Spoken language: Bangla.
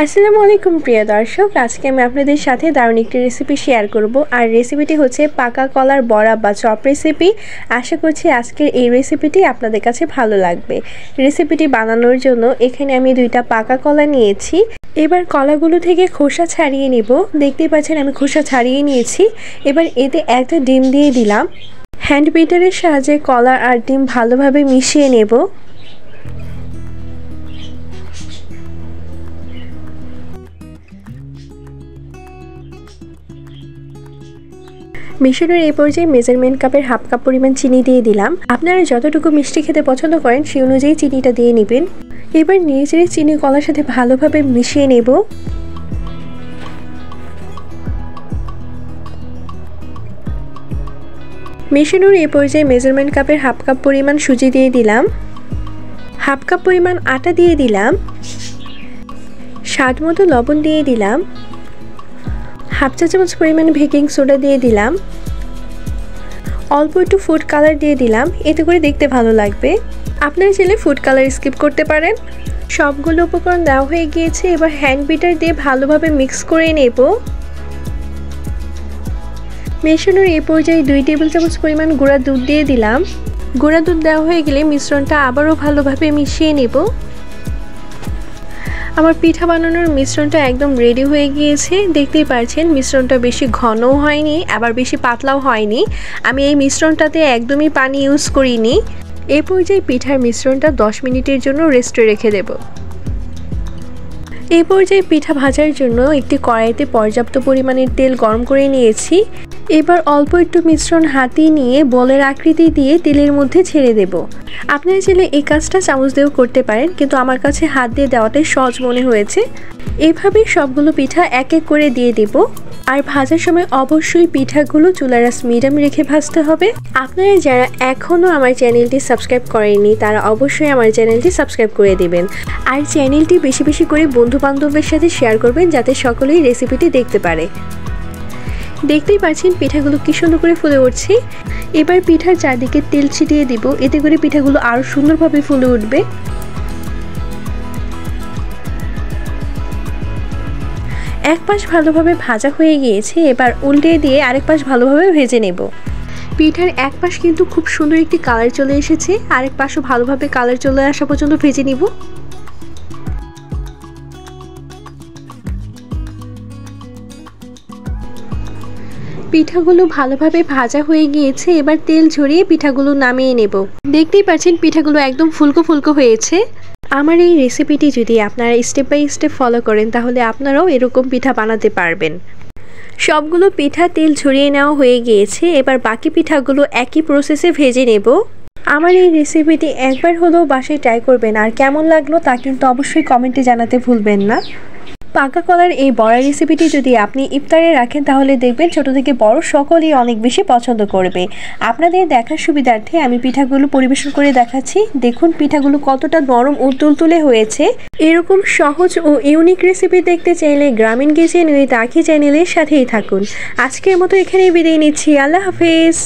আসসালামু আলাইকুম প্রিয় দর্শক, আজকে আমি আপনাদের সাথে দারুণ একটি রেসিপি শেয়ার করব। আর রেসিপিটি হচ্ছে পাকা কলার বড়া বা চপ রেসিপি। আশা করছি আজকের এই রেসিপিটি আপনাদের কাছে ভালো লাগবে। রেসিপিটি বানানোর জন্য এখানে আমি 2টা পাকা কলা নিয়েছি। এবার কলাগুলো থেকে খোসা ছাড়িয়ে নেব। দেখতেই পাচ্ছেন আমি খোসা ছাড়িয়ে নিয়েছি। এবার এতে একটা ডিম দিয়ে দিলাম। হ্যান্ড বিটারের সাহায্যে কলা আর ডিম ভালোভাবে মিশিয়ে নেব। মিশানোর এই পর্যায়ে মেজারমেন্ট কাপের হাফ কাপ পরিমাণ চিনি দিয়ে দিলাম। আপনারা যতটুকু মিষ্টি খেতে পছন্দ করেন সেই অনুযায়ী চিনিটা দিয়ে নেবেন। এবার নেড়ে চিনি কলার সাথে ভালোভাবে মিশিয়ে নেব। মেশানোর এই পর্যায়ে মেজারমেন্ট কাপের হাফ কাপ পরিমাণ সুজি দিয়ে দিলাম, হাফ কাপ পরিমাণ আটা দিয়ে দিলাম, স্বাদ মতো লবণ দিয়ে দিলাম, হাফ চা চামচ পরিমাণ বেকিং সোডা দিয়ে দিলাম, অল্প একটু ফুড কালার দিয়ে দিলাম, এতে করে দেখতে ভালো লাগবে। আপনারা চাইলে ফুড কালার স্কিপ করতে পারেন। সবগুলো উপকরণ দেওয়া হয়ে গিয়েছে। এবার হ্যান্ড বিটার দিয়ে ভালোভাবে মিক্স করে নেব। মেশানোর এই পর্যায়ে 2 টেবিল চামচ পরিমাণ গুঁড়া দুধ দিয়ে দিলাম। গুঁড়া দুধ দেওয়া হয়ে গেলে মিশ্রণটা আবারও ভালোভাবে মিশিয়ে নেব। আমার পিঠা বানানোর মিশ্রণটা একদম রেডি হয়ে গিয়েছে। দেখতেই পাচ্ছেন মিশ্রণটা বেশি ঘনও হয়নি আবার বেশি পাতলাও হয়নি। আমি এই মিশ্রণটাতে একদমই পানি ইউজ করিনি। এই পর্যায়ে পিঠার মিশ্রণটা 10 মিনিটের জন্য রেস্টে রেখে দেব। এই পর্যায়ে পিঠা ভাজার জন্য একটি কড়াইতে পর্যাপ্ত পরিমাণের তেল গরম করে নিয়েছি। এবার অল্প একটু মিশ্রণ হাতে নিয়ে বলের আকৃতি দিয়ে তেলের মধ্যে ছেড়ে দেব। আপনারা চাইলে এই কাজটা চামচ দিয়েও করতে পারেন, কিন্তু আমার কাছে হাত দিয়ে দেওয়াটাই সহজ মনে হয়েছে। এইভাবেই সবগুলো পিঠা এক এক করে দিয়ে দেব। আর ভাজার সময় অবশ্যই পিঠাগুলো চুলার আঁচ মিডিয়াম রেখে ভাজতে হবে। আপনারা যারা এখনও আমার চ্যানেলটি সাবস্ক্রাইব করেননি তারা অবশ্যই আমার চ্যানেলটি সাবস্ক্রাইব করে দেবেন। আর চ্যানেলটি বেশি বেশি করে বন্ধু বান্ধবের সাথে শেয়ার করবেন যাতে সকলেই রেসিপিটি দেখতে পারে। দেখতেই পাচ্ছেন পিঠাগুলো কি সুন্দর করে ফুলে উঠছে। এবার পিঠার চারদিকে তেল ছিটিয়ে দিব, এতে করে পিঠাগুলো আরো সুন্দরভাবে ফুলে উঠবে। এক পাশ ভালোভাবে ভাজা হয়ে গিয়েছে। এবার উল্টে দিয়ে আরেক পাশ ভালোভাবে ভেজে নেব। পিঠার এক পাশ কিন্তু খুব সুন্দর একটি কালার চলে এসেছে, আরেক পাশও ভালোভাবে কালার চলে আসা পর্যন্ত ভেজে নিব। পিঠাগুলো ভালোভাবে ভাজা হয়ে গিয়েছে। এবার তেল ঝরিয়ে পিঠাগুলো নামিয়ে নেব। দেখতেই পাচ্ছেন পিঠাগুলো একদম ফুলকো ফুলকো হয়েছে। আমার এই রেসিপিটি যদি আপনারা স্টেপ বাই স্টেপ ফলো করেন তাহলে আপনারাও এরকম পিঠা বানাতে পারবেন। সবগুলো পিঠা তেল ঝরিয়ে নেওয়া হয়ে গিয়েছে। এবার বাকি পিঠাগুলো একই প্রসেসে ভেজে নেব। আমার এই রেসিপিটি একবার হলেও বাসায় ট্রাই করবেন, আর কেমন লাগলো তা কিন্তু অবশ্যই কমেন্টে জানাতে ভুলবেন না। পাকা কলার এই বড়া রেসিপিটি যদি আপনি ইফতারে রাখেন তাহলে দেখবেন ছোট থেকে বড় সকলেই অনেক বেশি পছন্দ করবে। আপনাদের দেখার সুবিধার্থে আমি পিঠাগুলো পরিবেশন করে দেখাচ্ছি। দেখুন পিঠাগুলো কতটা নরম ও তুলতুলে হয়েছে। এরকম সহজ ও ইউনিক রেসিপি দেখতে চাইলে গ্রামীণ কিচেন উইথ আঁখি চ্যানেলের সাথেই থাকুন। আজকের মতো এখানেই বিদায় নিচ্ছি। আল্লাহ হাফেজ।